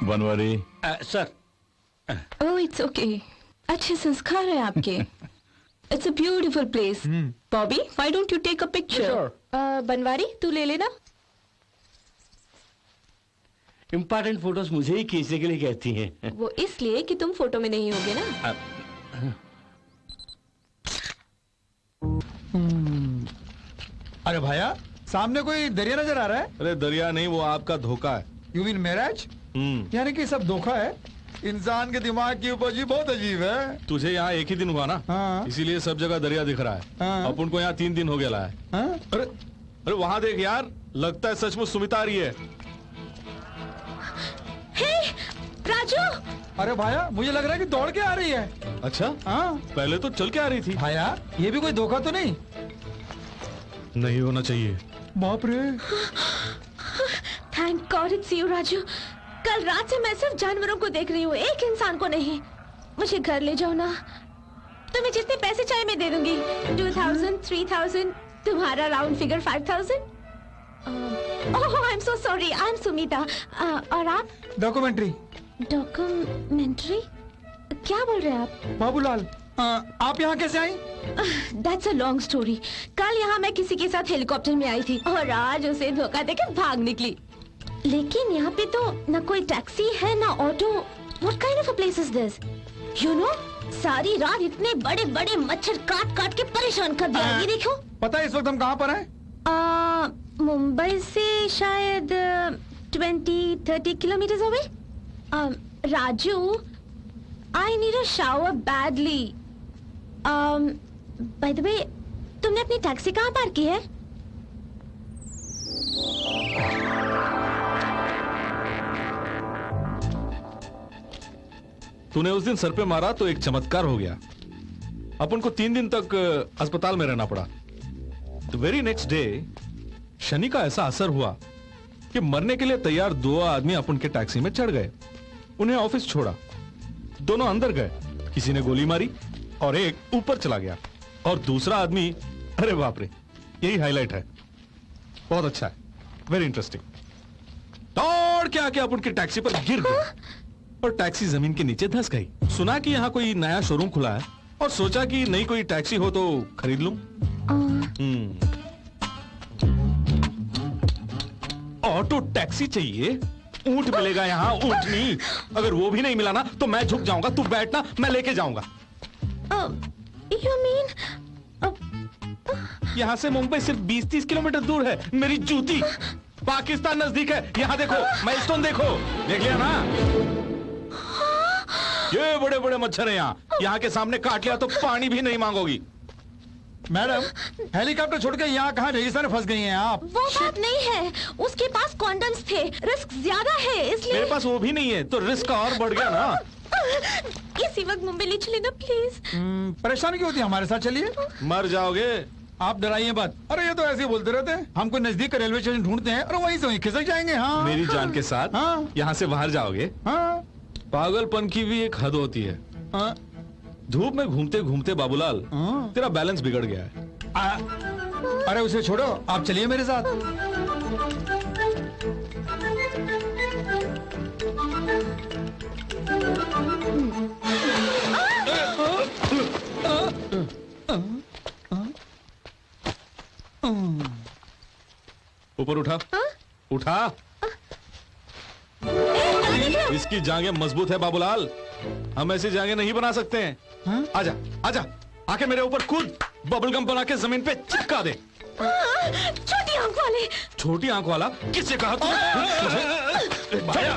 Banwari sir. Oh it's okay, अच्छे संस्कार है आपके। It's a beautiful place. Bobby, why don't you take a picture? Banwari, तू ले लेना। इम्पोर्टेंट फोटोज मुझे ही खींचने के लिए कहती हैं। वो इसलिए कि तुम फोटो में नहीं होगे ना। अरे भाया, सामने कोई दरिया नजर आ रहा है? अरे दरिया नहीं, वो आपका धोखा है। You mean marriage? यानी कि सब धोखा है। इंसान के दिमाग की उपज बहुत अजीब है। तुझे यहाँ एक ही दिन हुआ ना, हाँ। इसीलिए सब जगह दरिया दिख रहा है। हाँ। अपन को यहाँ 3 दिन हो गया है। हाँ? अरे अरे वहाँ देख यार, लगता है सचमुच सुमिता आ रही है। हे राजू! अरे भाया, मुझे लग रहा है कि दौड़ के आ रही है। अच्छा, हाँ। पहले तो चल के आ रही थी। भाया, ये भी कोई धोखा तो नहीं? नहीं होना चाहिए। बाप रे। Thank God it's you Raju. कल रात से मैं सिर्फ जानवरों को देख रही हूँ, एक इंसान को नहीं। मुझे घर ले जाओ ना, तुम्हें जितने पैसे चाहे मैं दे दूंगी। 2000, 3000, तुम्हारा round figure 5000। Oh I am so sorry, I am Sumita. और आप? डॉक्यूमेंट्री। डॉक्यूमेंट्री? क्या बोल रहे हैं आप? बाबूलाल, आप यहाँ कैसे आई? That's a long story. कल यहाँ मैं किसी के साथ हेलीकॉप्टर में आई थी और आज उसे धोखा देकर भाग निकली। लेकिन यहाँ पे तो न कोई टैक्सी है न auto. What kind of a place is this? You know, सारी रात इतने बड़े बड़े मच्छर काट काट के परेशान कर दिया। ये देखो। पता है इस वक्त हम कहाँ पर हैं? मुंबई से शायद 20-30 kilometre away. Raju, I need a shower badly. By the way, तुमने अपनी टैक्सी कहाँ पार्क की है? तूने उस दिन सर पे मारा तो एक चमत्कार हो गया। अपन को 3 दिन तक अस्पताल में रहना पड़ा। The very next day Shani का ऐसा असर हुआ कि मरने के लिए तैयार 2 आदमी अपन के टैक्सी में चढ़ गए। उन्हें ऑफिस छोड़ा, दोनों अंदर गए। किसी ने गोली मारी और एक ऊपर चला गया और दूसरा आदमी, अरे बाप रे, यही हाईलाइट है। बहुत अच्छा है, वेरी इंटरेस्टिंग। दौड़ के आके अपन की टैक्सी पर गिर गया और टैक्सी जमीन के नीचे धंस गई। सुना कि यहाँ कोई नया शोरूम खुला है और सोचा कि नई कोई टैक्सी हो तो खरीद लूं। ऑटो टैक्सी चाहिए, ऊंट मिलेगा यहाँ, ऊंटनी। अगर वो भी नहीं मिला ना तो मैं झुक जाऊंगा, तू बैठना, मैं लेके जाऊंगा। You mean? यहाँ से मुंबई सिर्फ 20-30 किलोमीटर दूर है। मेरी जूती, पाकिस्तान नजदीक है। यहाँ देखो, माइलस्टोन देखो, देख लिया ना? ये बड़े बड़े मच्छर हैं यहाँ के सामने काट लिया तो पानी भी नहीं मांगोगी। मैडम, हेलीकॉप्टर छोड़ के यहाँ कहाँ रेगिस्तान में फंस गई हैं आप? वो बात नहीं है, उसके पास कॉन्डम्स थे, रिस्क ज्यादा है इसलिए। मेरे पास वो भी नहीं है तो रिस्क और बढ़ गया ना। इसी वक्त मुंबई ले चले ना प्लीज। परेशानी क्यों होती है? हमारे साथ चलिए। मर जाओगे। आप डराइए मत। अरे ये तो ऐसे ही बोलते रहते हैं। हम कोई नजदीक का रेलवे स्टेशन ढूंढते हैं और वहीं से वहीं खिसक जाएंगे। हाँ, मेरी जान के साथ। हाँ। यहाँ से बाहर जाओगे। हाँ। पागलपन की भी एक हद होती है। हाँ। धूप में घूमते घूमते बाबूलाल, हाँ। तेरा बैलेंस बिगड़ गया है। अरे उसे छोड़ो, आप चलिए मेरे साथ। ऊपर उठा। उठा। इसकी जांघें मजबूत है बाबूलाल, हम ऐसी जांघें नहीं बना सकते हैं। आजा आजा, आके मेरे ऊपर कूद, बबलगम बना के जमीन पे चिपका दे। छोटी आंख वाले। छोटी आंख वाला? किससे कहा तुझे?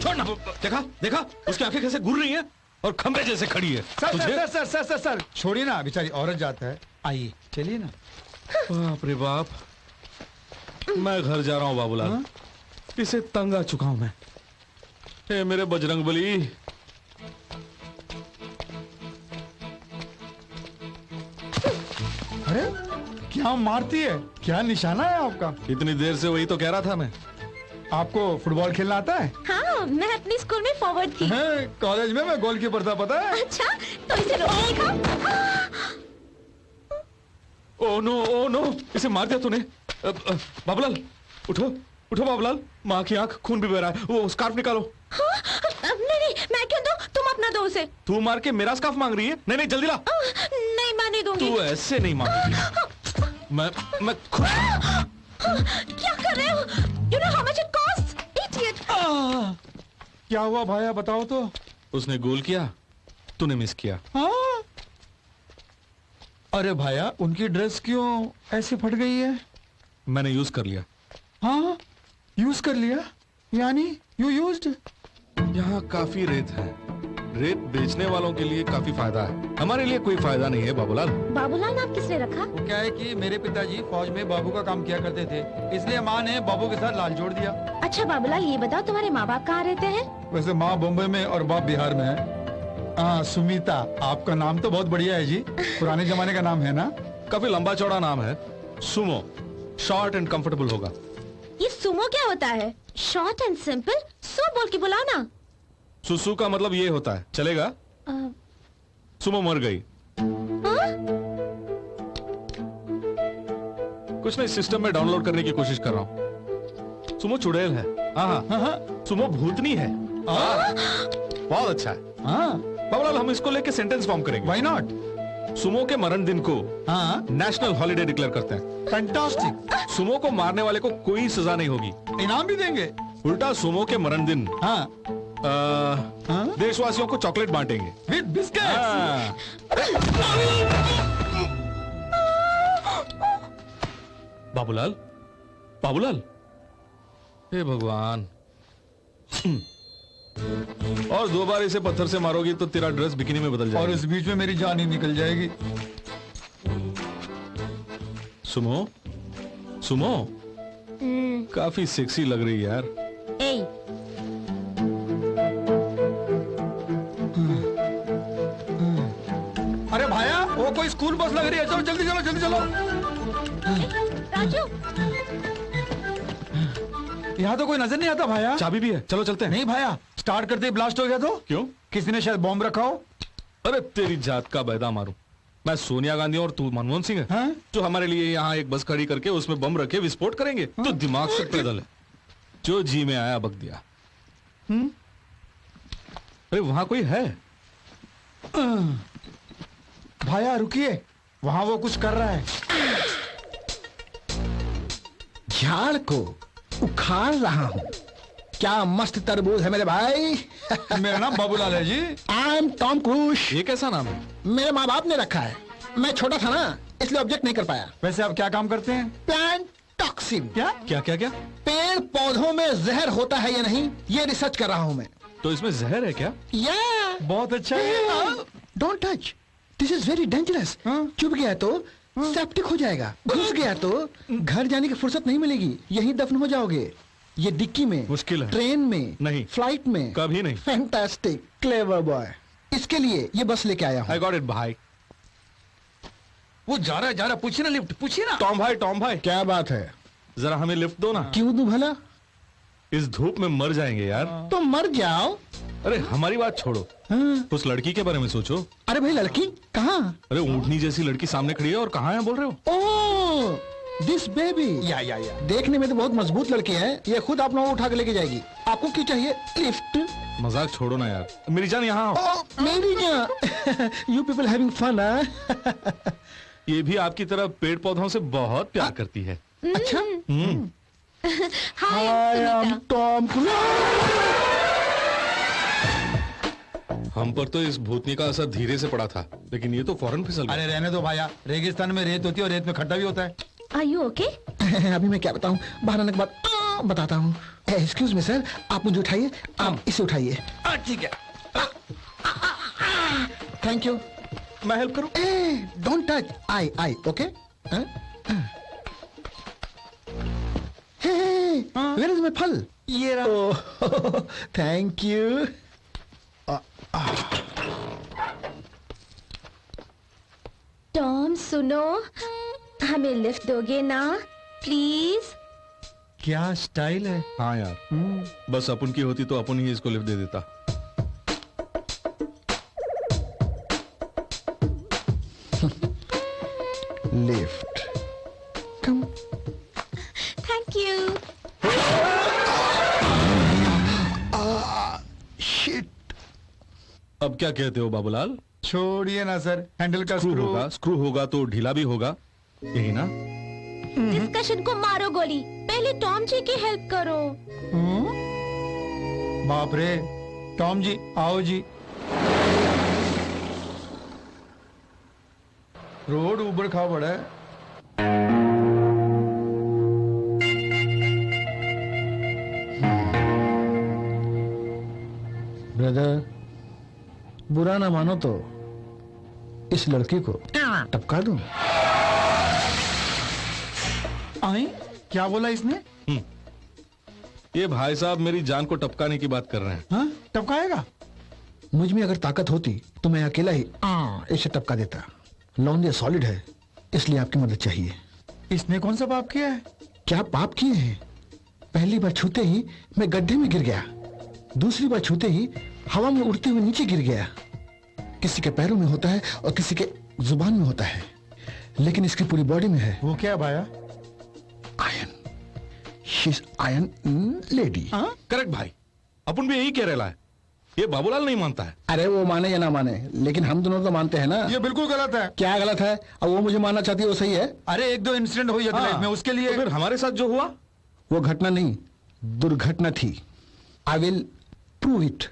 छोड़ना। देखा देखा, उसकी आंखें कैसे घूर रही हैं और खंबे जैसे खड़ी है। Sir sir sir sir sir sir छोड़िए ना, बेचारी औरत जाता है। आइए चलिए ना। बाप रे बाप, मैं घर जा रहा हूँ बाबूलाल। इसे तंग आ चुका हूं मैं। ए मेरे बजरंगबली, अरे क्या मारती है? क्या निशाना है आपका? इतनी देर से वही तो कह रहा था मैं। आपको फुटबॉल खेलना आता है? हाँ, मैं अपनी स्कूल में फॉरवर्ड थी। कॉलेज में मैं गोलकीपर था, पता है? अच्छा, तो इसे रोक देखा। ओ नो, इसे मार दिया तूने। बाबूलाल उठो, उठो बाबूलाल, माँ की आंख, खून भी बह रहा है, वो स्कार्फ निकालो। हाँ? नहीं, मैं क्यों दूं? तुम अपना दो उसे। तू मार के मेरा स्कार्फ मांग रही है? नहीं जल्दी ला। नहीं, मैं नहीं दूंगी। तू ऐसे नहीं मांगेगी। मैं खुद। क्या कर रहे हो? You know how much it costs? Idiot! क्या हुआ भाया, बताओ तो। उसने गोल किया, तूने मिस किया। हाँ? अरे भाया, उनकी ड्रेस क्यों ऐसे फट गई है? मैंने यूज कर लिया। हाँ, यूज कर लिया? यानी यू यूज्ड? यहाँ काफी रेत है, रेत बेचने वालों के लिए काफी फायदा है, हमारे लिए कोई फायदा नहीं है बाबूलाल। बाबूलाल नाम किसने रखा? वो क्या है कि मेरे पिताजी फौज में बाबू का काम किया करते थे, इसलिए माँ ने बाबू के साथ लाल जोड़ दिया। अच्छा बाबूलाल, ये बताओ तुम्हारे माँ बाप कहाँ रहते हैं? वैसे माँ बॉम्बे में और बाप बिहार में है। हाँ सुमीता, आपका नाम तो बहुत बढ़िया है जी, पुराने जमाने का नाम है ना? काफी लंबा चौड़ा नाम है, सुमो, शॉर्ट एंड कंफर्टेबल होगा। ये सुमो क्या होता है? शॉर्ट एंड सिंपल, सो बोल के बुलाओ ना। सुसु का मतलब ये होता है, चलेगा? अ, सुमो मर गई। हाँ? कुछ नहीं, सिस्टम में डाउनलोड करने की कोशिश कर रहा हूँ। सुमो चुड़ैल है। हाँ, सुमो भूतनी है। बहुत अच्छा है। हाँ, बाबूलाल, हम इसको लेके सेंटेंस फॉर्म करेंगे। Why not? सुमो के मरण दिन को हाँ, नेशनल हॉलिडे डिक्लेयर करते हैं। फैंटास्टिक। सुमो को मारने वाले को कोई सजा नहीं होगी, इनाम भी देंगे। उल्टा सुमो के मरण दिन हाँ, देशवासियों को चॉकलेट बांटेंगे। With biscuit. हाँ। बाबूलाल, बाबूलाल, हे भगवान। और 2 बार इसे पत्थर से मारोगी तो तेरा ड्रेस बिकिनी में बदल और जाएगा। इस बीच में मेरी जान ही निकल जाएगी। सुमो, सुमो, काफी सेक्सी लग रही है यार। ए, अरे भाया, वो कोई स्कूल बस लग रही है, चलो जल्दी चलो, जल्दी चलो। राजू, यहाँ तो कोई नजर नहीं आता भाया। चाबी भी है, चलो चलते हैं। नहीं भाया, स्टार्ट करते ही ब्लास्ट हो गया तो? क्यों? किसी ने शायद बॉम्ब रखा हो। अरे तेरी जात का बैदा मारूं मैं? सोनिया गांधी और तू मनमोहन सिंह है हाँ? जो हमारे लिए यहाँ एक बस खड़ी करके उसमें बम रखे विस्फोट करेंगे? तो दिमाग से पैदल है, जो जी में आया बक दिया। अरे वहां कोई है? भाया रुकिए, वहाँ वो कुछ कर रहा है। झाड़ को उखाड़ रहा हूँ। क्या मस्त तरबूज है मेरे भाई। मेरा नाम बाबूलाल है ji. I am Tom Cruise. ये कैसा नाम है? मेरे माँ बाप ने रखा है, मैं छोटा था ना इसलिए ऑब्जेक्ट नहीं कर पाया। वैसे आप क्या काम करते हैं? Plant toxin. क्या? क्या क्या क्या? पेड़ पौधों में जहर होता है या नहीं, ये रिसर्च कर रहा हूँ मैं। तो इसमें जहर है क्या? या बहुत अच्छा है। Don't touch, this is very dangerous. चुभ गया तो सेप्टिक हो जाएगा, घुस गया तो घर जाने की फुर्सत नहीं मिलेगी, यहीं दफन हो जाओगे। ये डिक्की में, मुश्किल है। ट्रेन में नहीं। फ्लाइट में, कभी नहीं। Fantastic, clever boy. इसके लिए ये बस लेके आया हूँ। आई गॉट इट भाई। वो जा रहा, पूछिए ना लिफ्ट, पूछिए ना। टॉम भाई, क्या बात है? जरा हमें लिफ्ट दो ना। क्यों दूं भला? इस धूप में मर जाएंगे यार। तो मर जाओ। अरे हमारी बात छोड़ो, हाँ। उस लड़की के बारे में सोचो। अरे भाई, लड़की कहाँ? अरे ऊँटनी जैसी लड़की सामने खड़ी है और कहाँ है बोल रहे हो? ओह, दिस बेबी। या देखने में तो बहुत मजबूत लड़की है, ये खुद आप लोगों को उठा के लेके जाएगी। आपको क्या चाहिए? लिफ्ट? मजाक छोड़ो ना यार, मेरी जान यहाँ आओ। ओह, मेरी जान। You people having fun? ये भी आपकी तरह पेड़ पौधों से बहुत प्यार करती है। अच्छा। Hi I am Sunita. Tom Cruise. हम पर तो इस भूतनी का असर धीरे से पड़ा था, लेकिन ये तो फौरन फिसल गया। अरे रहने दो भाया, रेगिस्तान में रेत होती है और रेत में खड्डा भी होता है। Are you okay? अभी मैं क्या बताऊं, बाहर आने के बाद बताता हूँ। एक्सक्यूज मी सर, आप मुझे उठाइए, आप इसे उठाइए। ठीक है। Thank you. मैं हेल्प करूं? Don't touch. I okay. Where is my फल? ये रहा। Thank you. टॉम सुनो, हमें लिफ्ट दोगे ना प्लीज? क्या स्टाइल है। हाँ यार, बस अपन की होती तो अपन ही इसको लिफ्ट दे देता। लिफ्ट। अब क्या कहते हो बाबूलाल? छोड़िए ना सर, हैंडल का स्क्रू होगा तो ढीला भी होगा, यही ना? डिस्कशन को मारो गोली, पहले टॉम जी की हेल्प करो। बाप रे, टॉम जी आओ जी। रोड ऊपर खा पड़ा है। ब्रदर, बुरा ना मानो तो इस लड़की को टपका दूं। आई क्या बोला इसने? ये भाई साहब मेरी जान को टपकाने की बात कर रहे हैं। हाँ, टपकाएगा? मुझ में अगर ताकत होती तो मैं अकेला ही इसे टपका देता। लौंडिया सॉलिड है, इसलिए आपकी मदद चाहिए। इसने कौन सा पाप किया है? क्या पाप किए हैं? पहली बार छूते ही मैं गड्ढे में गिर गया, दूसरी बार छूते ही हवा में उड़ते हुए नीचे गिर गया। किसी के पैरों में होता है और किसी के जुबान में होता है, लेकिन इसकी पूरी बॉडी में है। वो क्या भाया? Iron. She is iron lady. Correct भाई, अपन भी यही कह रहे है। ये बाबूलाल नहीं मानता है। अरे वो माने या ना माने, लेकिन हम दोनों तो मानते हैं ना। ये बिल्कुल गलत है। क्या गलत है? अब वो मुझे मानना चाहती है, वो सही है। अरे एक दो इंसिडेंट हो जाते लाइफ में, उसके लिए तो फिर हमारे साथ जो हुआ वो घटना नहीं, दुर्घटना थी। I will prove it.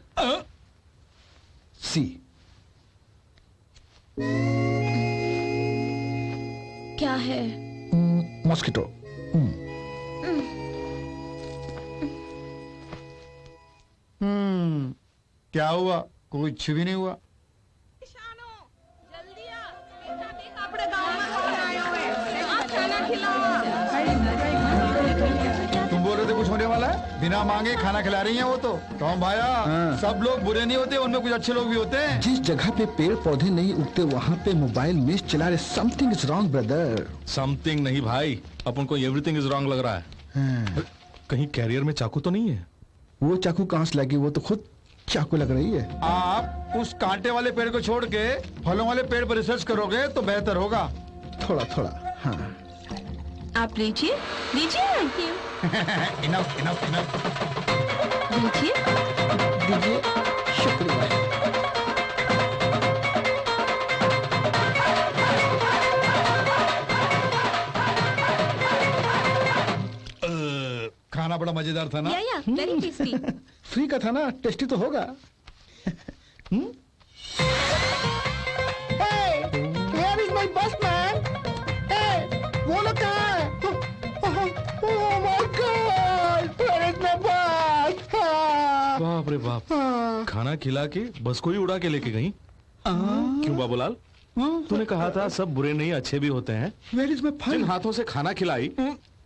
See. क्या है? मॉस्किटो। क्या हुआ? कुछ भी नहीं हुआ। जल्दी आ, मीठा देख अपने गांव में कौन आए हुए, आप खाना खिलाओ। तुम बोल रहे थे कुछ होने वाला है? बिना मांगे खाना खिला रही हैं वो तो। टॉम भाया, सब लोग बुरे नहीं होते, उनमें कुछ अच्छे लोग भी होते हैं। जिस जगह पे पेड़ पौधे नहीं उगते वहाँ पे मोबाइल मिस चला रहे। Something is wrong brother. Something नहीं भाई, अपन को एवरीथिंग इज रॉन्ग लग रहा है। कहीं कैरियर में चाकू तो नहीं है? वो चाकू कहाँ से लगी? वो तो खुद चाकू लग रही है। आप उस कांटे वाले पेड़ को छोड़ के फलों वाले पेड़ पर रिसर्च करोगे तो बेहतर होगा। थोड़ा थोड़ा। हाँ। आप लीजिए लीजिए। Enough enough enough. लीजिए। दीजिए। शुक्रिया। खाना बड़ा मजेदार था ना? या वेरी टेस्टी। फ्री का था ना, टेस्टी तो होगा। Where is my bus, man? Hey, वो लोग कहाँ हैं? Oh my God! Where is my bus? बाप रे बाप, खाना खिला के बस को ही उड़ा के लेके गई। क्यों बाबूलाल, तूने कहा था सब बुरे नहीं अच्छे भी होते हैं। Where is my Jin fun? हाथों से खाना खिलाई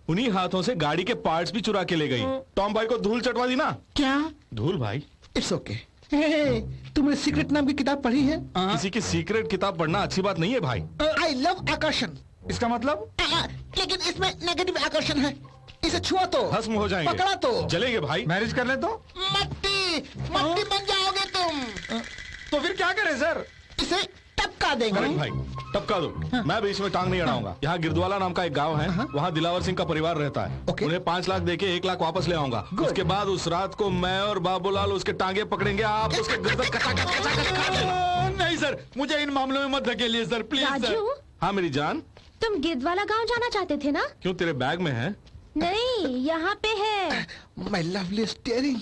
उन्हीं हाथों से गाड़ी के पार्ट्स भी चुरा के ले गई। टॉम भाई को धूल चटवा दी ना। क्या? धूल भाई, It's okay. Hey, तुमने सीक्रेट नाम की किताब पढ़ी है? किसी की सीक्रेट किताब पढ़ना अच्छी बात नहीं है भाई। I love आकर्षण। इसका मतलब? लेकिन इसमें नेगेटिव आकर्षण है। इसे छुआ तो भस्म हो जाएंगे, पकड़ा तो जलेंगे भाई। मैरिज कर ले तो? मट्टी मट्टी बन जाओगे तुम। तो फिर क्या करें सर? इसे टपका देंगे। करेक्ट भाई, टपका दो। मैं बीच में टांग नहीं अड़ाऊंगा। यहाँ गिरदवाला नाम का एक गांव है, वहाँ दिलावर सिंह का परिवार रहता है। Okay. उन्हें 5 लाख देके 1 लाख वापस ले आऊंगा। उसके बाद उस रात को मैं और बाबूलाल उसके टांगे पकड़ेंगे, आप उसके गर्दन कचाकच कचाकच काट देना। नहीं सर, मुझे इन मामलों में मत धकेलिए सर, प्लीज सर। राजू, हाँ मेरी जान। तुम गिरदवाला गांव जाना चाहते थे ना? क्यों, तेरे बैग में है? नहीं, यहाँ पे है। My lovely steering.